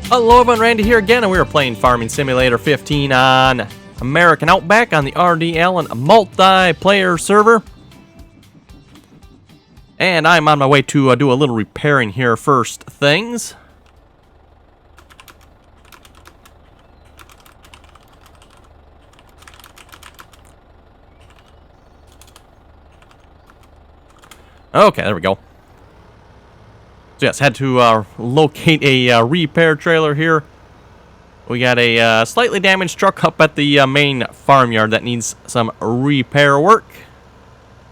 Hello everyone, Randy here again, and we are playing Farming Simulator 15 on American Outback on the RDAllen multiplayer server. And I'm on my way to do a little repairing here first things. Okay, there we go. So yes, had to locate a repair trailer here. We got a slightly damaged truck up at the main farmyard that needs some repair work.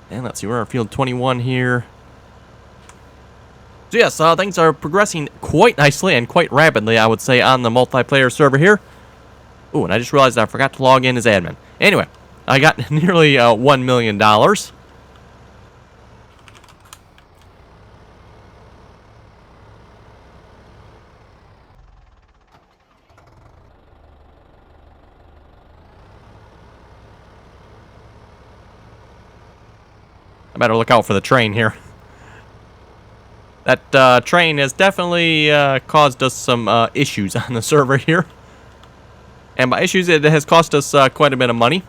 And let's see, we're on field 21 here. So yes, things are progressing quite nicely and quite rapidly, I would say, on the multiplayer server here. Ooh, and I just realized I forgot to log in as admin. Anyway, I got nearly $1 million. I better look out for the train here. That train has definitely caused us some issues on the server here. And by issues, it has cost us quite a bit of money.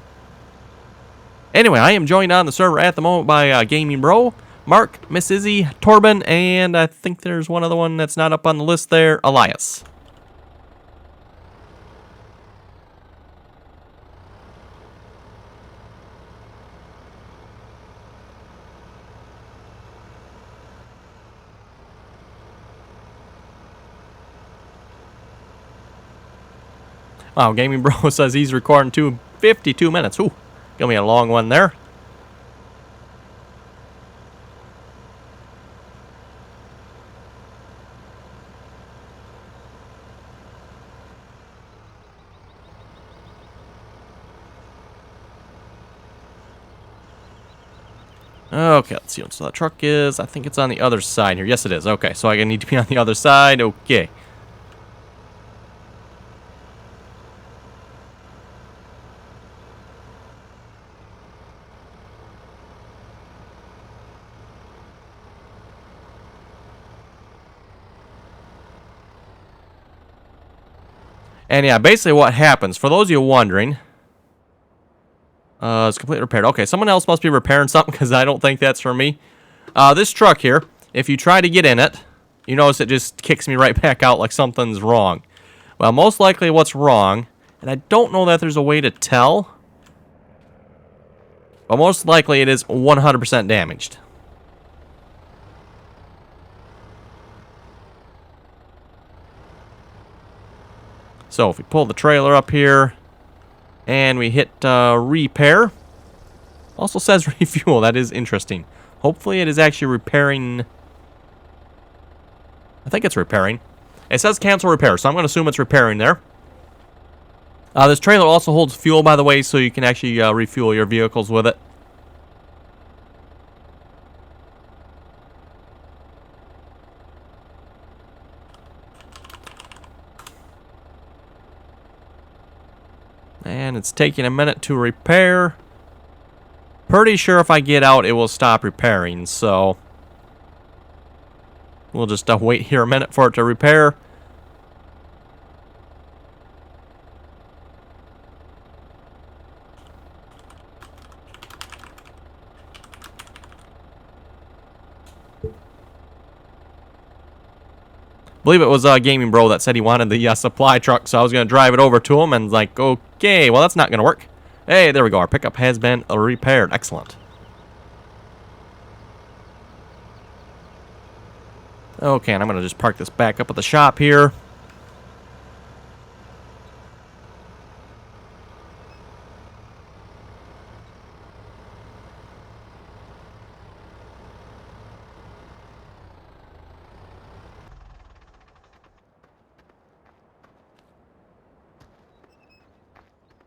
Anyway, I am joined on the server at the moment by Gaming Bro, Mark, Miss Izzy, Torben, and I think there's one other one that's not up on the list there, Elias. Wow, Gaming Bro says he's recording 52 minutes. Ooh, gonna be a long one there. Okay, let's see what the truck is. I think it's on the other side here. Yes, it is. Okay, so I need to be on the other side. Okay. And yeah, basically what happens, for those of you wondering, it's completely repaired. Okay, someone else must be repairing something because I don't think that's for me. This truck here, if you try to get in it, you notice it just kicks me right back out like something's wrong. Well, most likely what's wrong, and I don't know that there's a way to tell, but most likely it is 100% damaged. So if we pull the trailer up here and we hit repair, also says refuel. That is interesting. Hopefully it is actually repairing. I think it's repairing. It says cancel repair, so I'm going to assume it's repairing there. This trailer also holds fuel, by the way, so you can actually refuel your vehicles with it. And it's taking a minute to repair. Pretty sure if I get out, it will stop repairing, so we'll just wait here a minute for it to repair. I believe it was Gaming Bro that said he wanted the supply truck, so I was going to drive it over to him and like, okay, well, that's not going to work. Hey, there we go. Our pickup has been repaired. Excellent. Okay, and I'm going to just park this back up at the shop here.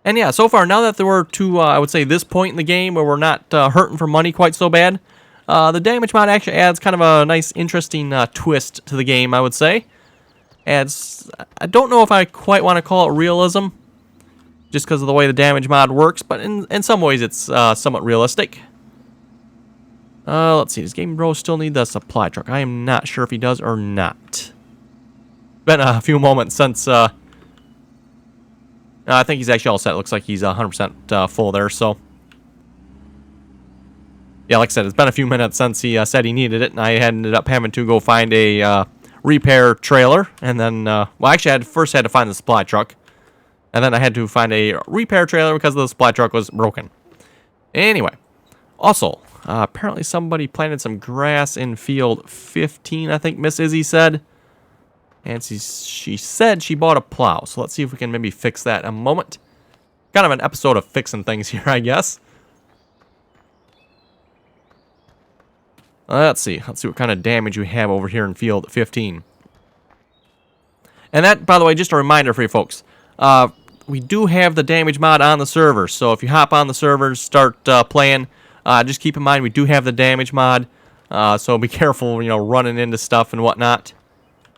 And yeah, so far, now that we're to, I would say, this point in the game where we're not hurting for money quite so bad, the damage mod actually adds kind of a nice, interesting twist to the game, I would say. Adds, I don't know if I quite want to call it realism, just because of the way the damage mod works, but in some ways it's somewhat realistic. Let's see, does Game Bro still need the supply truck? I am not sure if he does or not. Been a few moments since, I think he's actually all set. Looks like he's 100% full there, so. Yeah, like I said, it's been a few minutes since he said he needed it, and I ended up having to go find a repair trailer, and then, well, actually, I first had to find the supply truck, and then I had to find a repair trailer because the supply truck was broken. Anyway, also, apparently somebody planted some grass in field 15, I think Miss Izzy said. And she said she bought a plow. So let's see if we can maybe fix that in a moment. Kind of an episode of fixing things here, I guess. Let's see what kind of damage we have over here in field 15. And that, by the way, just a reminder for you folks. We do have the damage mod on the server. So if you hop on the server, start playing, just keep in mind we do have the damage mod. So be careful, you know, running into stuff and whatnot.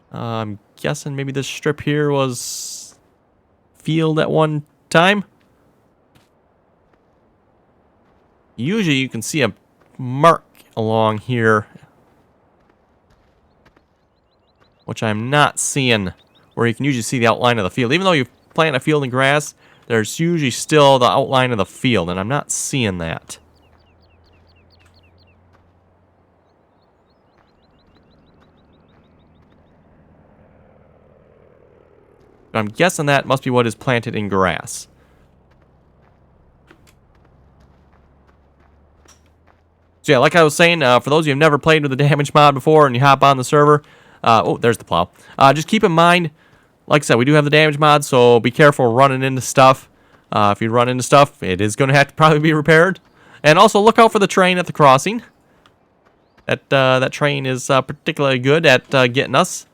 I'm guessing maybe this strip here was field at one time. Usually you can see a mark along here, which I'm not seeing, where you can usually see the outline of the field. Even though you plant a field in grass, there's usually still the outline of the field, and I'm not seeing that. But I'm guessing that must be what is planted in grass. So yeah, like I was saying, for those of you who have never played with the damage mod before and you hop on the server, oh, there's the plow. Just keep in mind, like I said, we do have the damage mod, so be careful running into stuff. If you run into stuff, it is going to have to probably be repaired. And also look out for the train at the crossing. That train is particularly good at getting us.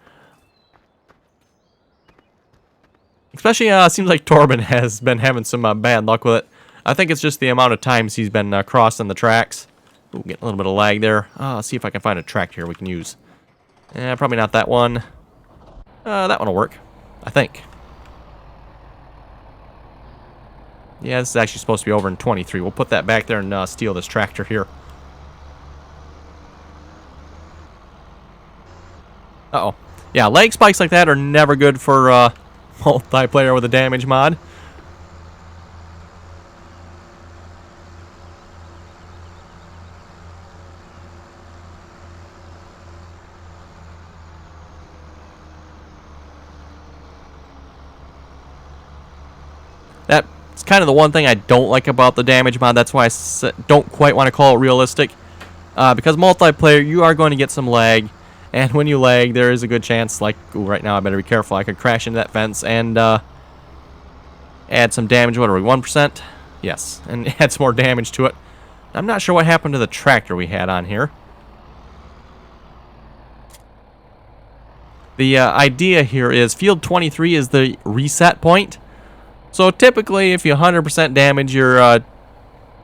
Especially, seems like Torben has been having some bad luck with it. I think it's just the amount of times he's been crossing the tracks. Ooh, getting a little bit of lag there. Let's see if I can find a track here we can use. Probably not that one. That one will work, I think. Yeah, this is actually supposed to be over in 23. We'll put that back there and steal this tractor here. Uh-oh. Yeah, lag spikes like that are never good for multiplayer with a damage mod. That's kind of the one thing I don't like about the damage mod. That's why I don't quite want to call it realistic. Because multiplayer, you are going to get some lag. And when you lag, there is a good chance, like, ooh, right now I better be careful. I could crash into that fence and add some damage. What are we, 1%? Yes, and add some more damage to it. I'm not sure what happened to the tractor we had on here. The idea here is field 23 is the reset point. So typically, if you 100% damage your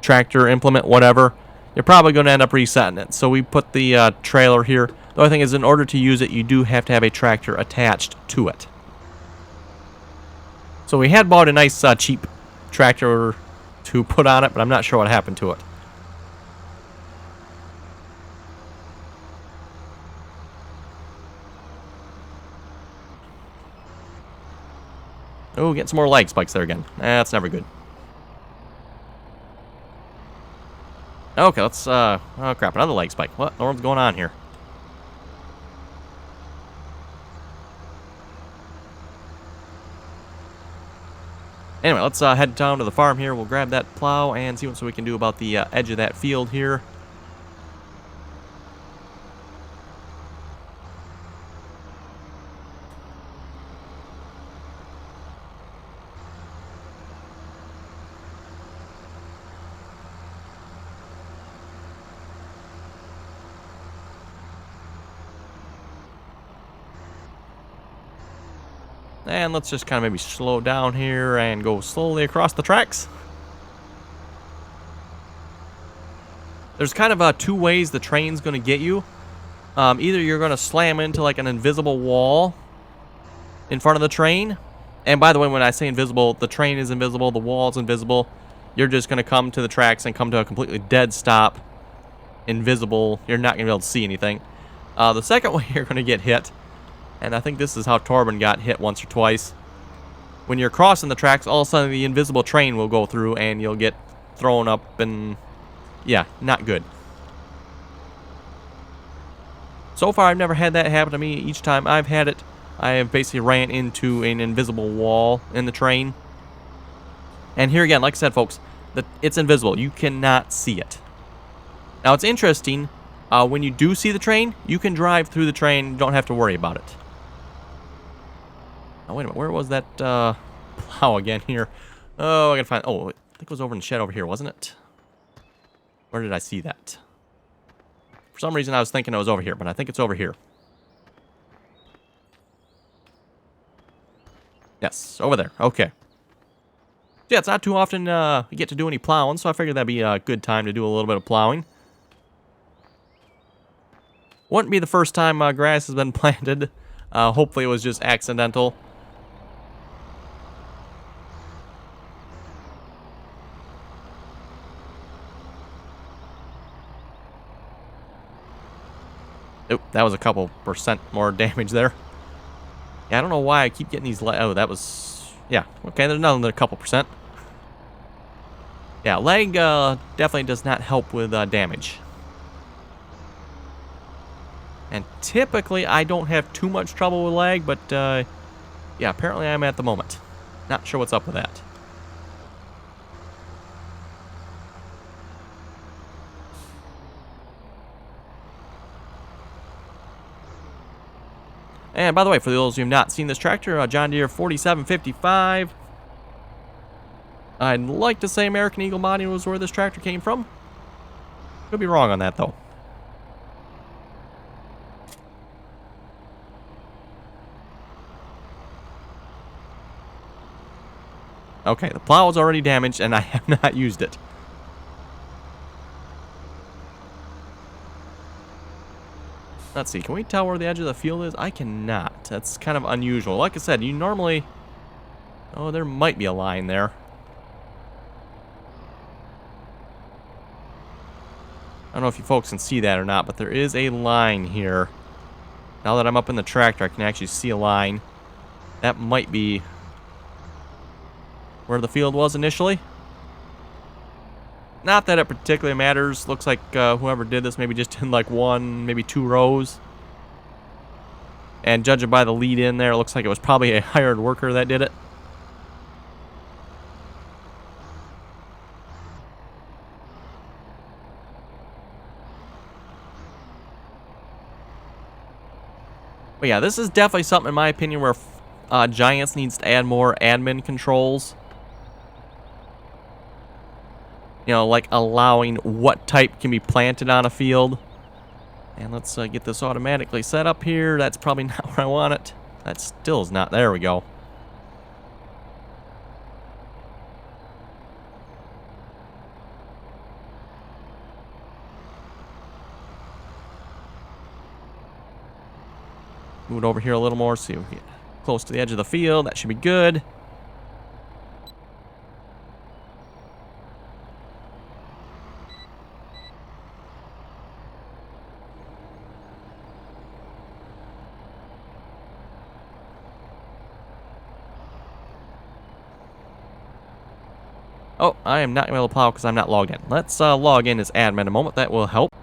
tractor, implement, whatever, you're probably going to end up resetting it. So we put the trailer here. The only thing is, in order to use it, you do have to have a tractor attached to it. So we had bought a nice cheap tractor to put on it, but I'm not sure what happened to it. Oh, getting some more lag spikes there again. That's never good. Okay, let's, oh crap, another lag spike. What in the world's going on here? Anyway, let's head down to the farm here. We'll grab that plow and see what we can do about the edge of that field here. And let's just kind of maybe slow down here and go slowly across the tracks. There's kind of two ways the train's going to get you. Either you're going to slam into like an invisible wall in front of the train, And by the way, when I say invisible, the train is invisible, the wall is invisible. You're just going to come to the tracks and come to a completely dead stop. Invisible. You're not going to be able to see anything. The second way you're going to get hit, and I think this is how Torben got hit once or twice. When you're crossing the tracks, all of a sudden the invisible train will go through and you'll get thrown up and... yeah, not good. So far, I've never had that happen to me. Each time I've had it, I have basically ran into an invisible wall in the train. And here again, like I said, folks, it's invisible. You cannot see it. Now, it's interesting. When you do see the train, you can drive through the train. You don't have to worry about it. Now, wait a minute. Where was that plow again here? Oh, I gotta find... oh, I think it was over in the shed over here, wasn't it? Where did I see that? For some reason, I was thinking it was over here, but I think it's over here. Yes, over there. Okay. Yeah, it's not too often you get to do any plowing, so I figured that'd be a good time to do a little bit of plowing. Wouldn't be the first time grass has been planted. Hopefully it was just accidental. Oop, that was a couple percent more damage there. Yeah, I don't know why I keep getting these... oh, that was... yeah, okay, there's nothing than a couple percent. Yeah, lag definitely does not help with damage. And typically, I don't have too much trouble with lag, but yeah, apparently I'm at the moment. Not sure what's up with that. And by the way, for those who have not seen this tractor, John Deere 4755. I'd like to say American Eagle body was where this tractor came from. Could be wrong on that, though. Okay, the plow is already damaged, and I have not used it. Let's see, can we tell where the edge of the field is? I cannot. That's kind of unusual. Like I said, you normally... oh, there might be a line there. I don't know if you folks can see that or not, but there is a line here. Now that I'm up in the tractor, I can actually see a line. That might be where the field was initially. Not that it particularly matters. Looks like whoever did this maybe just did like one, maybe two rows. And judging by the lead in there, it looks like it was probably a hired worker that did it. But yeah, this is definitely something, in my opinion, where Giants needs to add more admin controls. You know, like allowing what type can be planted on a field. And let's get this automatically set up here. That's probably not where I want it. That still is not. There we go. Move it over here a little more, see if we get close to the edge of the field. That should be good. Oh, I am not going to be able to plow because I'm not logged in. Let's log in as admin a moment. That will help.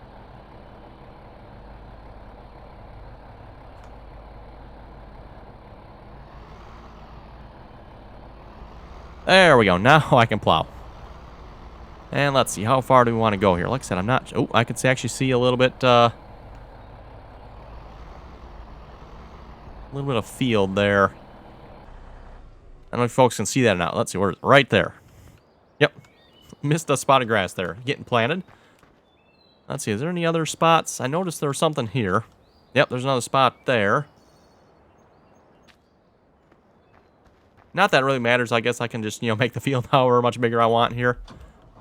There we go. Now I can plow. And let's see. How far do we want to go here? Like I said, I'm not... oh, I can actually see a little bit... a little bit of field there. I don't know if folks can see that or not. Let's see. Where is it? Right there. Yep. Missed a spot of grass there. Getting planted. Let's see. Is there any other spots? I noticed there was something here. Yep, there's another spot there. Not that it really matters. I guess I can just, you know, make the field however much bigger I want here.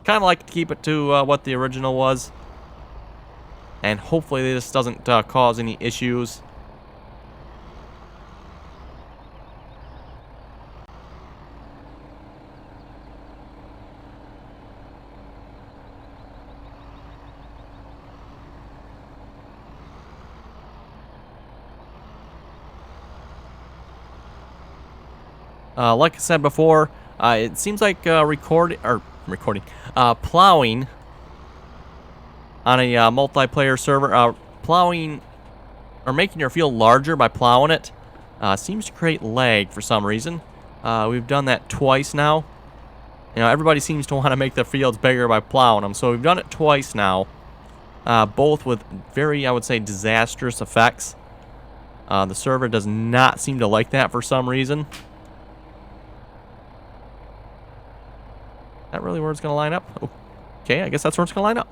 Kind of like to keep it to what the original was. And hopefully this doesn't cause any issues. Like I said before, it seems like plowing on a multiplayer server, plowing or making your field larger by plowing it seems to create lag for some reason. We've done that twice now. You know, everybody seems to want to make their fields bigger by plowing them, so we've done it twice now. Both with very, I would say, disastrous effects. The server does not seem to like that for some reason. Is that really where it's going to line up? Okay, I guess that's where it's going to line up.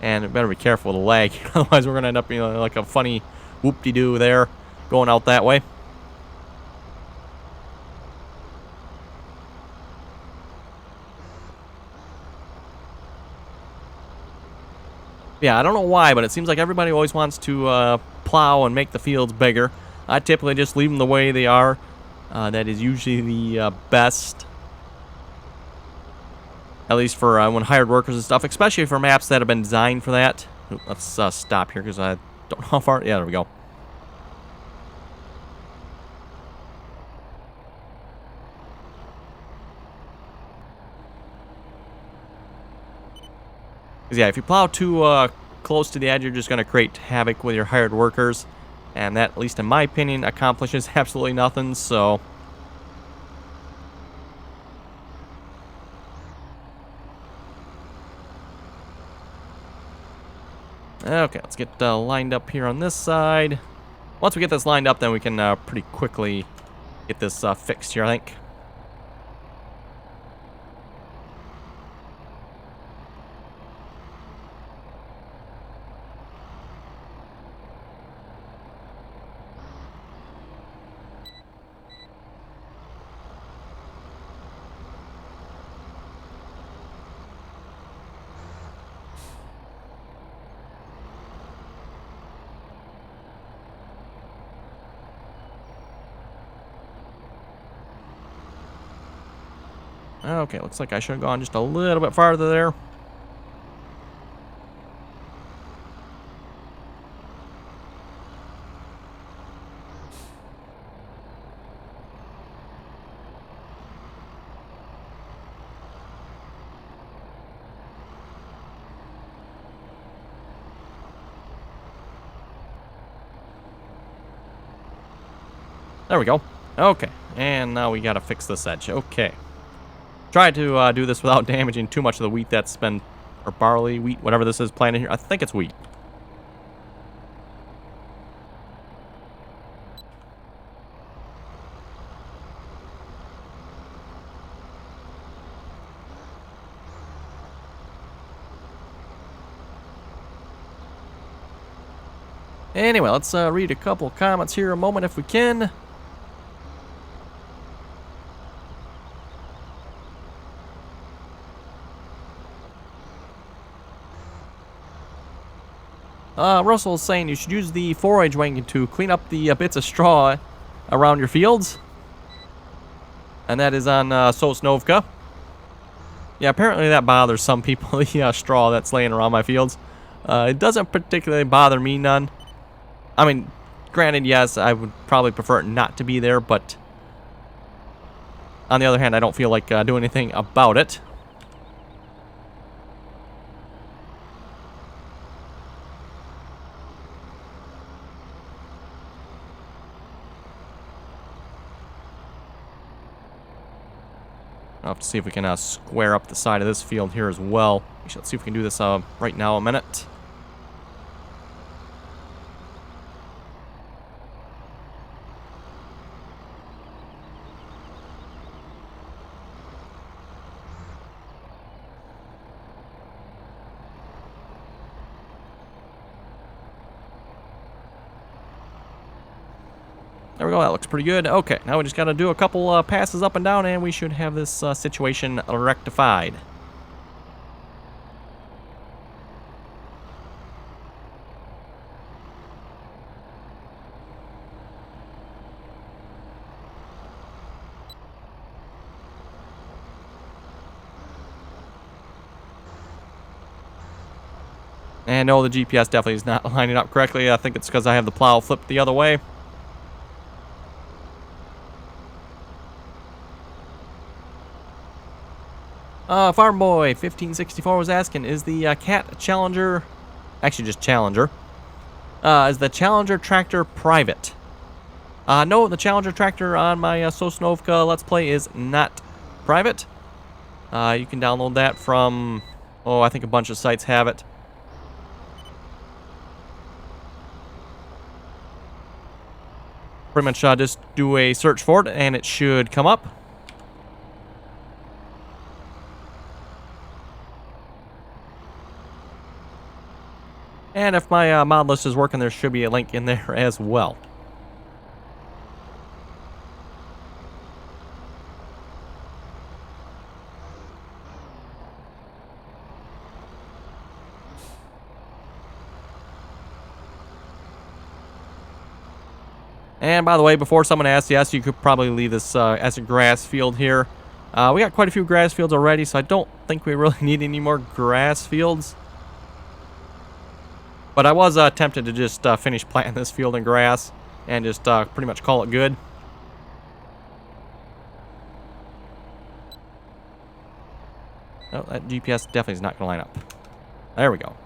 And better be careful with the lag, otherwise we're going to end up being like a funny whoop-de-doo there, going out that way. Yeah, I don't know why, but it seems like everybody always wants to plow and make the fields bigger. I typically just leave them the way they are. That is usually the best. At least for when hired workers and stuff, especially for maps that have been designed for that. Let's stop here because I don't know how far. Yeah, there we go. Because yeah, if you plow too close to the edge, you're just going to create havoc with your hired workers. And that, at least in my opinion, accomplishes absolutely nothing, so... Okay, let's get lined up here on this side. Once we get this lined up, then we can pretty quickly get this fixed here, I think. Okay, looks like I should have gone just a little bit farther there. There we go. Okay, and now we gotta fix this edge. Okay. Try to do this without damaging too much of the wheat that's been, or barley, wheat, whatever this is planted here. I think it's wheat. Anyway, let's read a couple comments here a moment if we can. Russell is saying you should use the forage wagon to clean up the bits of straw around your fields. And that is on Sosnovka. Yeah, apparently that bothers some people, the straw that's laying around my fields. It doesn't particularly bother me none. I mean, granted, yes, I would probably prefer it not to be there, but on the other hand, I don't feel like doing anything about it. I'll have to see if we can square up the side of this field here as well. Let's see if we can do this right now a minute. There we go, that looks pretty good. Okay, now we just got to do a couple passes up and down and we should have this situation rectified. And no, the GPS definitely is not lining up correctly. I think it's because I have the plow flipped the other way. Farm Boy 1564 was asking, is the Cat Challenger, actually just Challenger, is the Challenger tractor private? No, the Challenger tractor on my Sosnovka Let's Play is not private. You can download that from, I think a bunch of sites have it. Pretty much just do a search for it and it should come up. And if my mod list is working, there should be a link in there as well. And by the way, before someone asks, yes, you could probably leave this as a grass field here. We got quite a few grass fields already, so I don't think we really need any more grass fields. But I was tempted to just finish planting this field in grass and just pretty much call it good. Oh, that GPS definitely is not going to line up. There we go.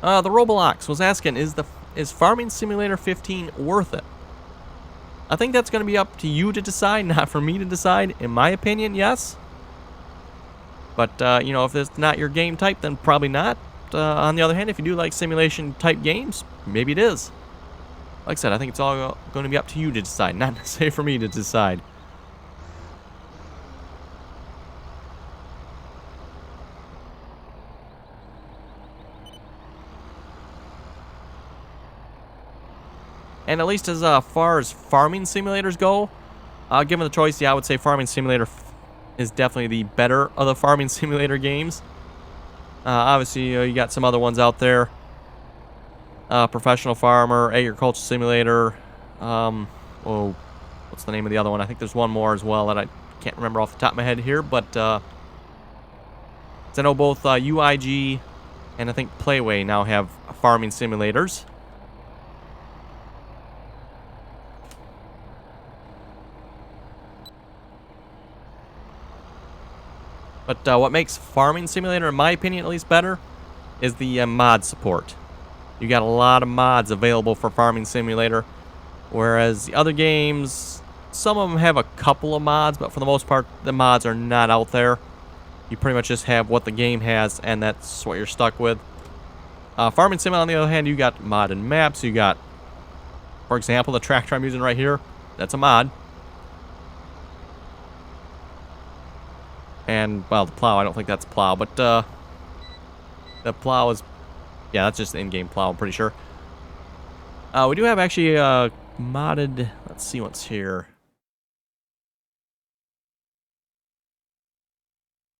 The Roblox was asking, is Farming Simulator 15 worth it? I think that's going to be up to you to decide, not for me to decide. In my opinion, yes. But, you know, if it's not your game type, then probably not. On the other hand, if you do like simulation type games, maybe it is. Like I said, I think it's all going to be up to you to decide, not necessarily for me to decide. And at least as far as farming simulators go, given the choice, yeah, I would say Farming Simulator is definitely the better of the farming simulator games. Obviously, you got some other ones out there. Professional Farmer, Agriculture Simulator. What's the name of the other one? I think there's one more as well that I can't remember off the top of my head here. But I know both UIG and I think Playway now have farming simulators. But what makes Farming Simulator, in my opinion at least, better is the mod support. You got a lot of mods available for Farming Simulator, whereas the other games, some of them have a couple of mods, but for the most part, the mods are not out there. You pretty much just have what the game has, and that's what you're stuck with. Farming Simulator, on the other hand, you got modded maps. You got, for example, the tractor I'm using right here. That's a mod. And, well, the plow, I don't think that's a plow, but, the plow is, yeah, that's just the in-game plow, I'm pretty sure. We do have actually, modded, let's see what's here.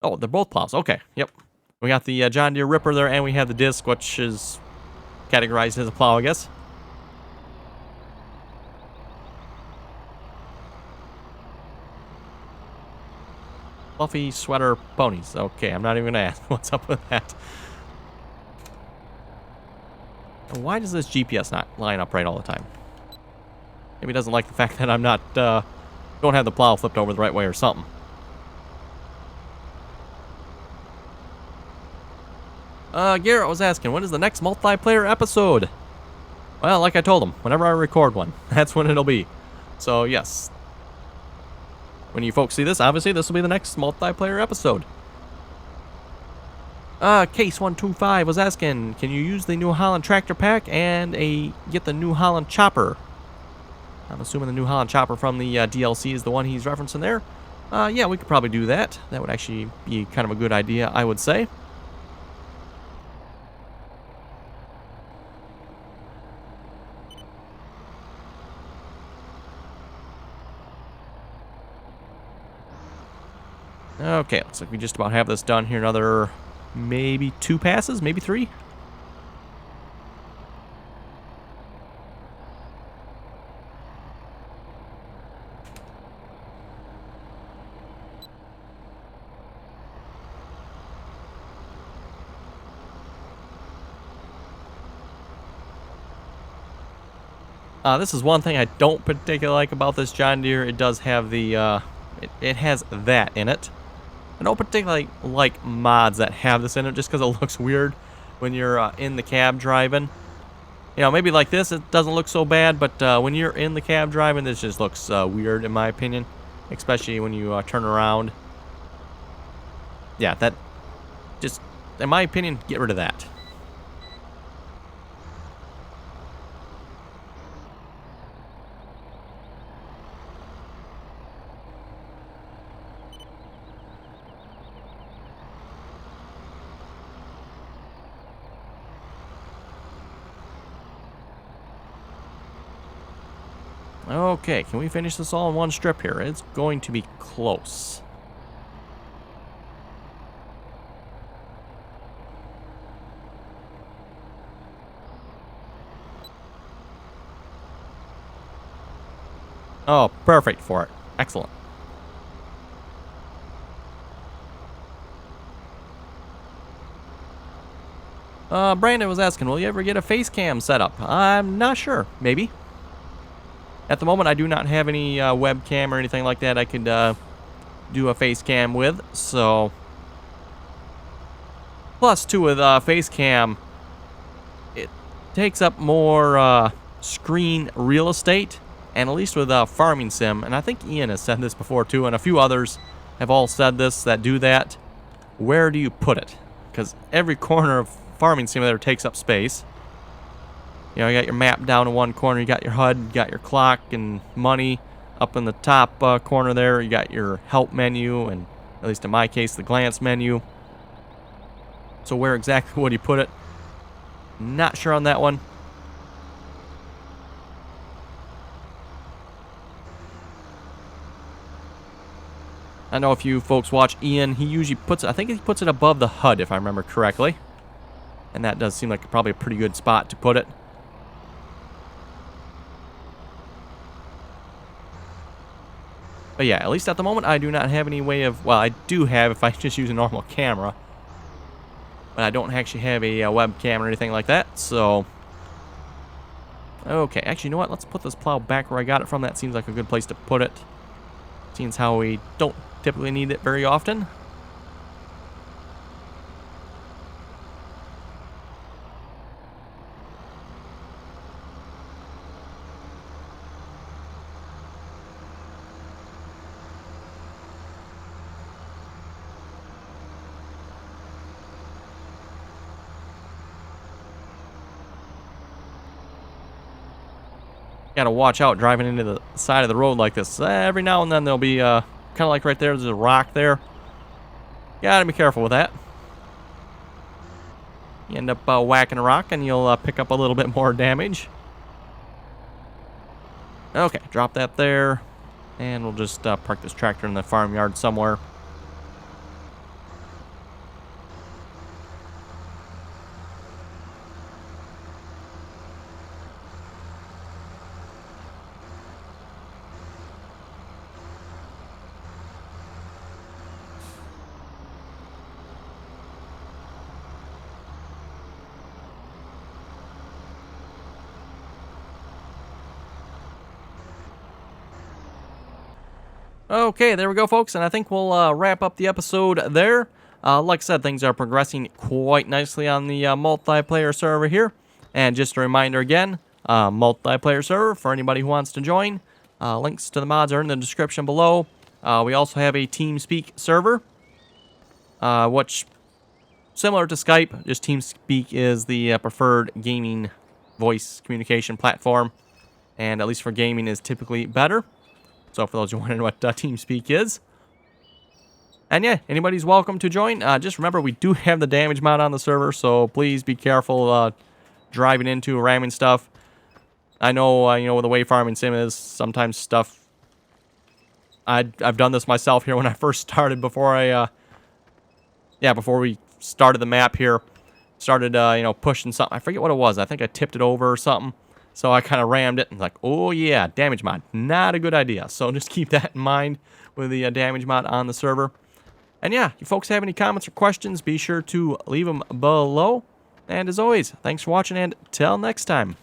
Oh, they're both plows, okay, yep. We got the John Deere Ripper there, and we have the disc, which is categorized as a plow, I guess. Fluffy sweater ponies. Okay, I'm not even gonna ask what's up with that. And why does this GPS not line up right all the time? Maybe it doesn't like the fact that I'm not, don't have the plow flipped over the right way or something. Garrett was asking, when is the next multiplayer episode? Well, like I told him, whenever I record one, that's when it'll be. So, yes. When you folks see this, obviously this will be the next multiplayer episode. Case125 was asking, can you use the New Holland tractor pack and get the New Holland chopper? I'm assuming the New Holland chopper from the DLC is the one he's referencing there. Yeah, we could probably do that. That would actually be kind of a good idea, I would say. Okay, looks like we just about have this done here. Another maybe 2 passes, maybe 3. This is one thing I don't particularly like about this John Deere. It does have the, it has that in it. I don't particularly like mods that have this in it just because it looks weird when you're in the cab driving. You know, maybe like this, it doesn't look so bad, but when you're in the cab driving, this just looks weird in my opinion, especially when you turn around. Yeah, that just, in my opinion, get rid of that. Okay, can we finish this all in one strip here? It's going to be close. Oh, perfect for it. Excellent. Brandon was asking, will you ever get a face cam set up? I'm not sure. Maybe. At the moment, I do not have any webcam or anything like that I could do a face cam with, so... Plus, too, with face cam, it takes up more screen real estate, and at least with Farming Sim, and I think Ian has said this before, too, and a few others have all said this, that do that. Where do you put it? Because every corner of Farming Simulator takes up space. You know, you got your map down in one corner, you got your HUD, you got your clock and money up in the top corner there, you got your help menu, and at least in my case, the glance menu. So where exactly would you put it? Not sure on that one. I know if you folks watch Ian, he usually puts it, I think he puts it above the HUD if I remember correctly. And that does seem like probably a pretty good spot to put it. But yeah, at least at the moment, I do not have any way of... Well, I do have if I just use a normal camera. But I don't actually have a webcam or anything like that, so... Okay, actually, you know what? Let's put this plow back where I got it from. That seems like a good place to put it. Seeing as how we don't typically need it very often. Gotta watch out driving into the side of the road like this. Every now and then there'll be, kind of like right there, there's a rock there. Gotta be careful with that. You end up whacking a rock and you'll pick up a little bit more damage. Okay, drop that there. And we'll just park this tractor in the farmyard somewhere. Okay, there we go, folks, and I think we'll wrap up the episode there. Like I said, things are progressing quite nicely on the multiplayer server here. And just a reminder again, multiplayer server for anybody who wants to join. Links to the mods are in the description below. We also have a TeamSpeak server, which, similar to Skype, just TeamSpeak is the preferred gaming voice communication platform. And at least for gaming is typically better. So for those who wondering what TeamSpeak is. And yeah, anybody's welcome to join. Just remember, we do have the damage mod on the server, so please be careful driving into, ramming stuff. I know, you know, the way Farming Sim is, sometimes stuff... I've done this myself here when I first started, before I... yeah, before we started the map here. Started, you know, pushing something. I forget what it was. I think I tipped it over or something. So I kind of rammed it and like, oh yeah, damage mod. Not a good idea. So just keep that in mind with the damage mod on the server. And yeah, if you folks have any comments or questions, be sure to leave them below. And as always, thanks for watching and till next time.